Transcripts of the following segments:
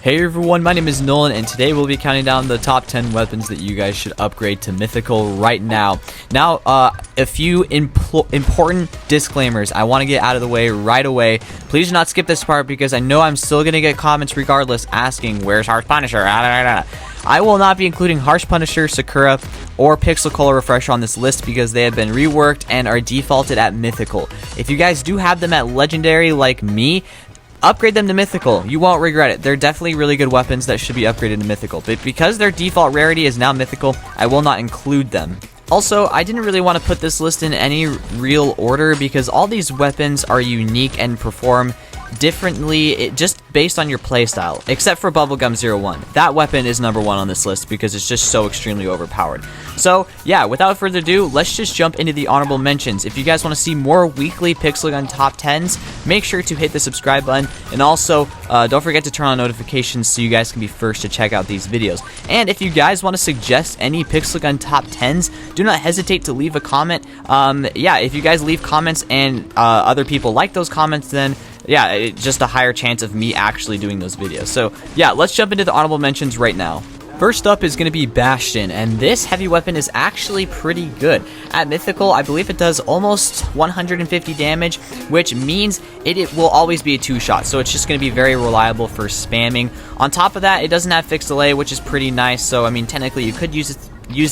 Hey everyone, my name is Nolan, and today we'll be counting down the top 10 weapons that you guys should upgrade to Mythical right now. Now, a few important disclaimers I want to get out of the way right away. Please do not skip this part because I know I'm still going to get comments regardless asking, where's Harsh Punisher? I will not be including Harsh Punisher, Sakura, or Pixel Color Refresher on this list because they have been reworked and are defaulted at Mythical. If you guys do have them at Legendary like me, upgrade them to Mythical. You won't regret it. They're definitely really good weapons that should be upgraded to Mythical. But because their default rarity is now Mythical, I will not include them. Also, I didn't really want to put this list in any real order because all these weapons are unique and perform differently just based on your playstyle, except for Bubblegum 01. That weapon is number 1 on this list because it's just so extremely overpowered. So yeah, without further ado, let's just jump into the honorable mentions. If you guys want to see more weekly Pixel Gun top 10s, make sure to hit the subscribe button, and also don't forget to turn on notifications so you guys can be first to check out these videos. And if you guys want to suggest any Pixel Gun top 10s, do not hesitate to leave a comment. Yeah, if you guys leave comments and other people like those comments, then yeah, it's just a higher chance of me actually doing those videos. So yeah, let's jump into the honorable mentions right now. First up is going to be Bastion, and this heavy weapon is actually pretty good. At Mythical, I believe it does almost 150 damage, which means it will always be a 2-shot, so it's just going to be very reliable for spamming. On top of that, it doesn't have fixed delay, which is pretty nice, so I mean, technically you could use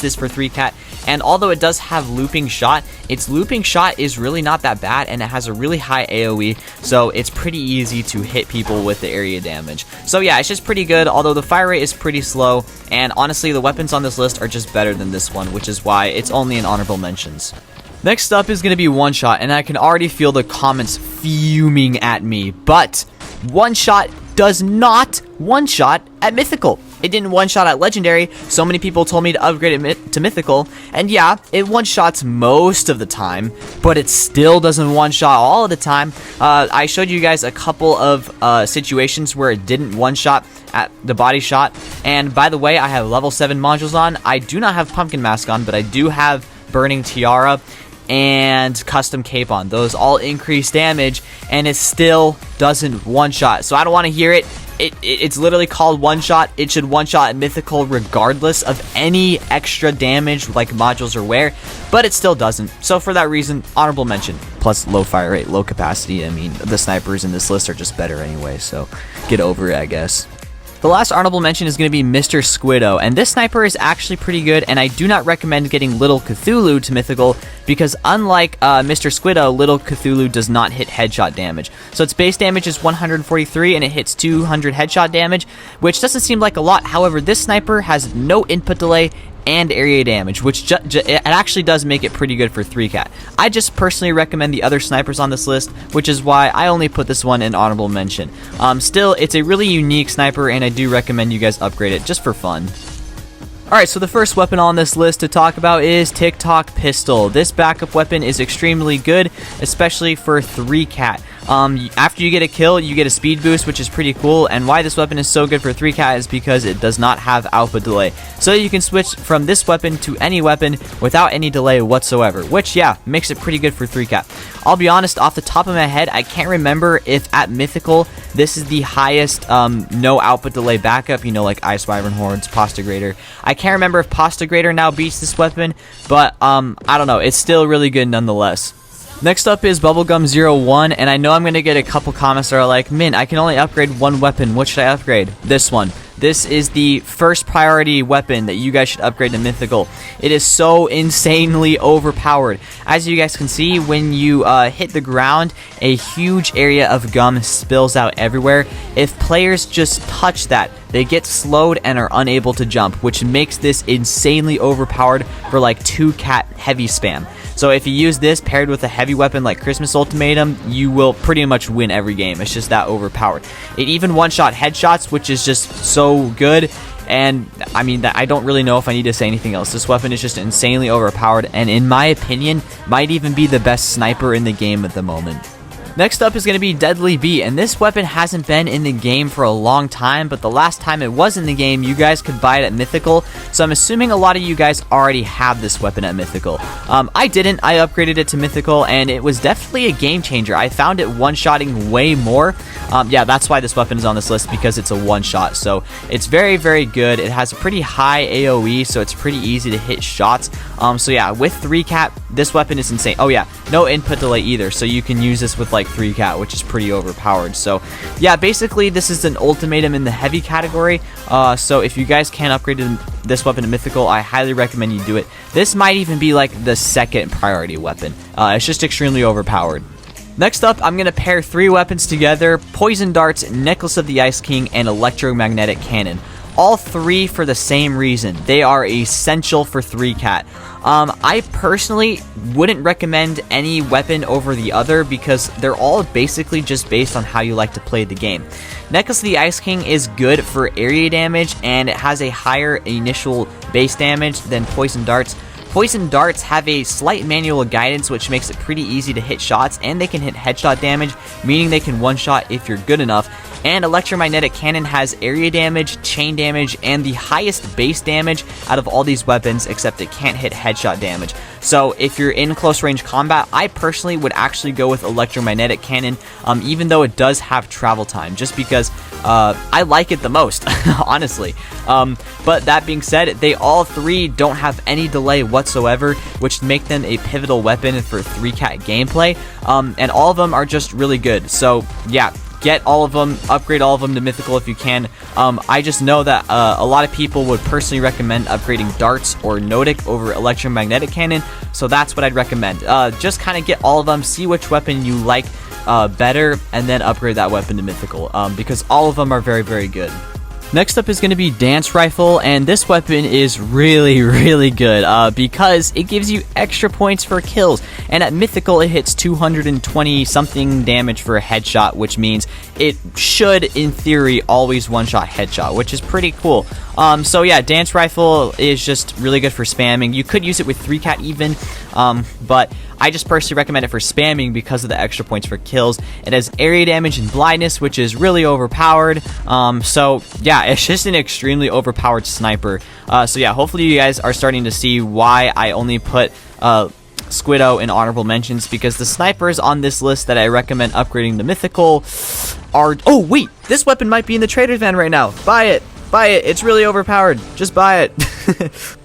this for 3-cat, and although it does have looping shot, its looping shot is really not that bad, and it has a really high AoE, so it's pretty easy to hit people with the area damage. So yeah, it's just pretty good, although the fire rate is pretty slow, and honestly the weapons on this list are just better than this one, which is why it's only in honorable mentions. Next up is going to be One Shot, and I can already feel the comments fuming at me, but One Shot does not one-shot at Mythical. It didn't one-shot at Legendary. So many people told me to upgrade it to Mythical, and yeah, it one-shots most of the time, but it still doesn't one-shot all of the time. I showed you guys a couple of situations where it didn't one-shot at the body shot, and by the way, I have level 7 modules on. I do not have Pumpkin Mask on, but I do have Burning Tiara and Custom Cape on. Those all increase damage, and it still doesn't one-shot. So I don't want to hear it. It's literally called one-shot. It should one-shot at Mythical regardless of any extra damage like modules or wear, but it still doesn't. So for that reason, honorable mention. Plus low fire rate, low capacity. I mean, the snipers in this list are just better anyway, so get over it, I guess. The last honorable mention is going to be Mr. Squiddo, and this sniper is actually pretty good, and I do not recommend getting Little Cthulhu to Mythical because unlike Mr. Squiddo, Little Cthulhu does not hit headshot damage. So its base damage is 143 and it hits 200 headshot damage, which doesn't seem like a lot. However, this sniper has no input delay and area damage, which it actually does make it pretty good for 3-cat. I just personally recommend the other snipers on this list, which is why I only put this one in honorable mention. Still, it's a really unique sniper, and I do recommend you guys upgrade it just for fun. Alright, so the first weapon on this list to talk about is Tock Pistol. This backup weapon is extremely good, especially for 3-cat. After you get a kill, you get a speed boost, which is pretty cool, and why this weapon is so good for 3-cat is because it does not have output delay. So you can switch from this weapon to any weapon without any delay whatsoever, which, yeah, makes it pretty good for 3-cat. I'll be honest, off the top of my head, I can't remember if at Mythical this is the highest no output delay backup, you know, like Ice Wyvern Hordes, Postagrator. I can't remember if Postagrator now beats this weapon, but I don't know, it's still really good nonetheless. Next up is Bubblegum 01, and I know I'm going to get a couple comments that are like, Min, I can only upgrade one weapon, what should I upgrade? This one. This is the first priority weapon that you guys should upgrade to Mythical. It is so insanely overpowered. As you guys can see, when you hit the ground, a huge area of gum spills out everywhere. If players just touch that, they get slowed and are unable to jump, which makes this insanely overpowered for like 2-cat heavy spam. So if you use this paired with a heavy weapon like Christmas Ultimatum, you will pretty much win every game. It's just that overpowered. It even one-shot headshots, which is just so good. And I mean, I don't really know if I need to say anything else. This weapon is just insanely overpowered, and in my opinion, might even be the best sniper in the game at the moment. Next up is going to be Deadly Beat, and this weapon hasn't been in the game for a long time, but the last time it was in the game, you guys could buy it at Mythical, so I'm assuming a lot of you guys already have this weapon at Mythical. I didn't. I upgraded it to Mythical, and it was definitely a game changer. I found it one-shotting way more. Yeah, that's why this weapon is on this list, because it's a one-shot, so it's very, very good. It has a pretty high AoE, so it's pretty easy to hit shots. So yeah, with 3-cat, this weapon is insane. Oh yeah, no input delay either, so you can use this with like 3-cat, which is pretty overpowered. So yeah, basically this is an ultimatum in the heavy category. So if you guys can upgrade this weapon to Mythical, I highly recommend you do it. This might even be like the second priority weapon. It's just extremely overpowered. Next up, I'm going to pair 3 weapons together: Poison Darts, Necklace of the Ice King, and Electromagnetic Cannon. All 3 for the same reason. They are essential for 3-cat. I personally wouldn't recommend any weapon over the other because they're all basically just based on how you like to play the game. Necklace of the Ice King is good for area damage, and it has a higher initial base damage than Poison Darts. Poison Darts have a slight manual guidance, which makes it pretty easy to hit shots, and they can hit headshot damage, meaning they can one-shot if you're good enough. And Electromagnetic Cannon has area damage, chain damage, and the highest base damage out of all these weapons, except it can't hit headshot damage. So if you're in close range combat, I personally would actually go with Electromagnetic Cannon, even though it does have travel time, just because I like it the most, honestly. But that being said, they all 3 don't have any delay whatsoever, which make them a pivotal weapon for 3-cat gameplay, and all of them are just really good. So yeah, get all of them, upgrade all of them to Mythical if you can. I just know that a lot of people would personally recommend upgrading Darts or Notik over Electromagnetic Cannon, so that's what I'd recommend. Just kind of get all of them, see which weapon you like better, and then upgrade that weapon to Mythical, because all of them are very, very good. Next up is going to be Dance Rifle, and this weapon is really, really good because it gives you extra points for kills, and at Mythical it hits 220 something damage for a headshot, which means it should, in theory, always one-shot headshot, which is pretty cool. So yeah, Dance Rifle is just really good for spamming. You could use it with 3-cat even, but I just personally recommend it for spamming because of the extra points for kills. It has area damage and blindness, which is really overpowered. So yeah, it's just an extremely overpowered sniper. So yeah, hopefully you guys are starting to see why I only put Squiddo in honorable mentions, because the snipers on this list that I recommend upgrading to Mythical are... Oh wait, this weapon might be in the trader's van right now. Buy it. Buy it. It's really overpowered. Just buy it.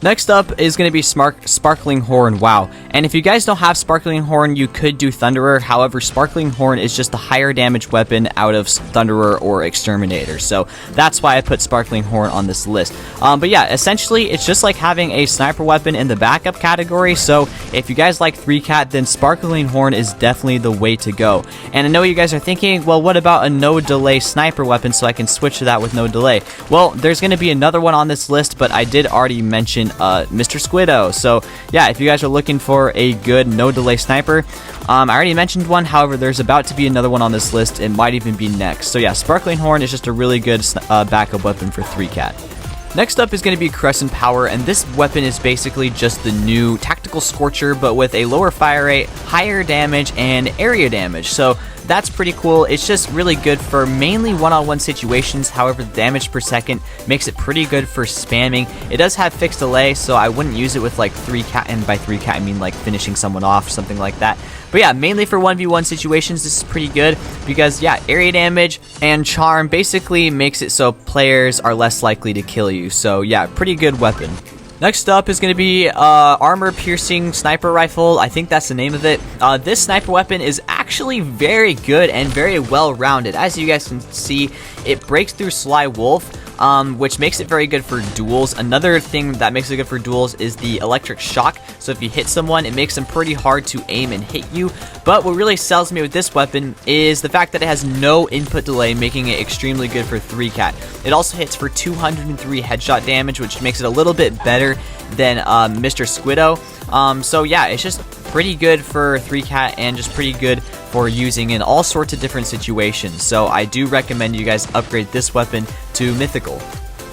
Next up is going to be Sparkling Horn. Wow. And if you guys don't have Sparkling Horn, you could do Thunderer. However, Sparkling Horn is just a higher damage weapon out of Thunderer or Exterminator. So that's why I put Sparkling Horn on this list. But yeah, essentially, it's just like having a sniper weapon in the backup category. So if you guys like 3-cat, then Sparkling Horn is definitely the way to go. And I know you guys are thinking, well, what about a no delay sniper weapon so I can switch to that with no delay? Well, there's going to be another one on this list, but I did already mention Mr. Squiddo. So yeah, if you guys are looking for a good no delay sniper, I already mentioned one. However, there's about to be another one on this list. It might even be next. So yeah, Sparkling Horn is just a really good backup weapon for 3-cat. Next up is going to be Crescent Power, and this weapon is basically just the new Tactical Scorcher, but with a lower fire rate, higher damage, and area damage. So that's pretty cool. It's just really good for mainly one-on-one situations. However, the damage per second makes it pretty good for spamming. It does have fixed delay, so I wouldn't use it with like 3-cat, and by 3-cat I mean like finishing someone off, something like that. But yeah, mainly for 1v1 situations, this is pretty good because, yeah, area damage and charm basically makes it so players are less likely to kill you. So yeah, pretty good weapon. Next up is going to be Armor-Piercing Sniper Rifle. I think that's the name of it. This sniper weapon is actually very good and very well-rounded. As you guys can see, it breaks through Sly Wolf, which makes it very good for duels. Another thing that makes it good for duels is the electric shock. So if you hit someone, it makes them pretty hard to aim and hit you. But what really sells me with this weapon is the fact that it has no input delay, making it extremely good for 3-cat. It also hits for 203 headshot damage, which makes it a little bit better than Mr. Squiddo. So yeah, it's just pretty good for 3-cat and just pretty good for using in all sorts of different situations. So I do recommend you guys upgrade this weapon to Mythical.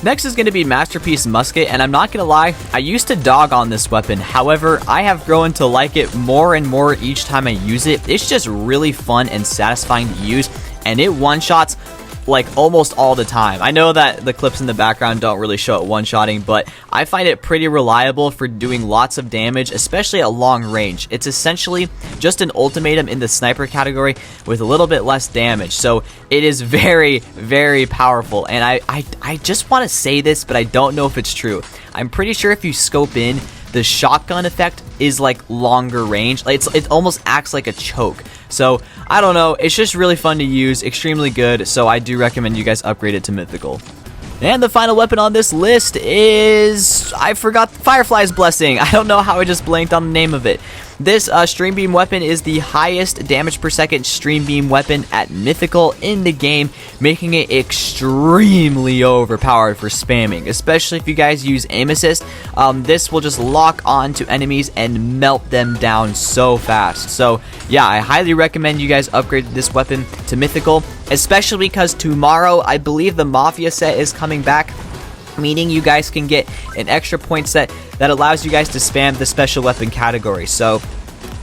Next is going to be Masterpiece Musket, and I'm not going to lie, I used to dog on this weapon. However, I have grown to like it more and more each time I use it. It's just really fun and satisfying to use, and it one-shots like almost all the time. I know that the clips in the background don't really show it one-shotting, but I find it pretty reliable for doing lots of damage, especially at long range. It's essentially just an ultimatum in the sniper category with a little bit less damage, so it is very, very powerful. And I just want to say this, but I don't know if it's true. I'm pretty sure if you scope in, the shotgun effect is like longer range. It almost acts like a choke. So I don't know, it's just really fun to use, extremely good, so I do recommend you guys upgrade it to mythical. And the final weapon on this list is, I forgot, Fireflies Blessing. I don't know how I just blanked on the name of it. This stream beam weapon is the highest damage per second stream beam weapon at mythical in the game, making it extremely overpowered for spamming, especially if you guys use aim assist. This will just lock on to enemies and melt them down so fast. So yeah, I highly recommend you guys upgrade this weapon to mythical, especially because tomorrow I believe the Mafia set is coming back, meaning you guys can get an extra point set that allows you guys to spam the special weapon category. So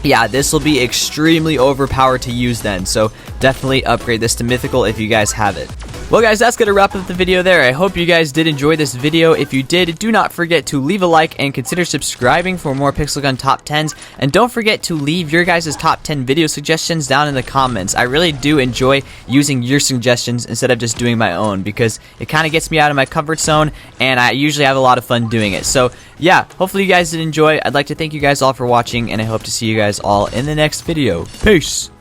yeah, this will be extremely overpowered to use then, so definitely upgrade this to mythical if you guys have it. Well guys, that's going to wrap up the video there. I hope you guys did enjoy this video. If you did, do not forget to leave a like and consider subscribing for more Pixel Gun top 10s. And don't forget to leave your guys' top 10 video suggestions down in the comments. I really do enjoy using your suggestions instead of just doing my own, because it kind of gets me out of my comfort zone and I usually have a lot of fun doing it. So yeah, hopefully you guys did enjoy. I'd like to thank you guys all for watching, and I hope to see you guys all in the next video. Peace!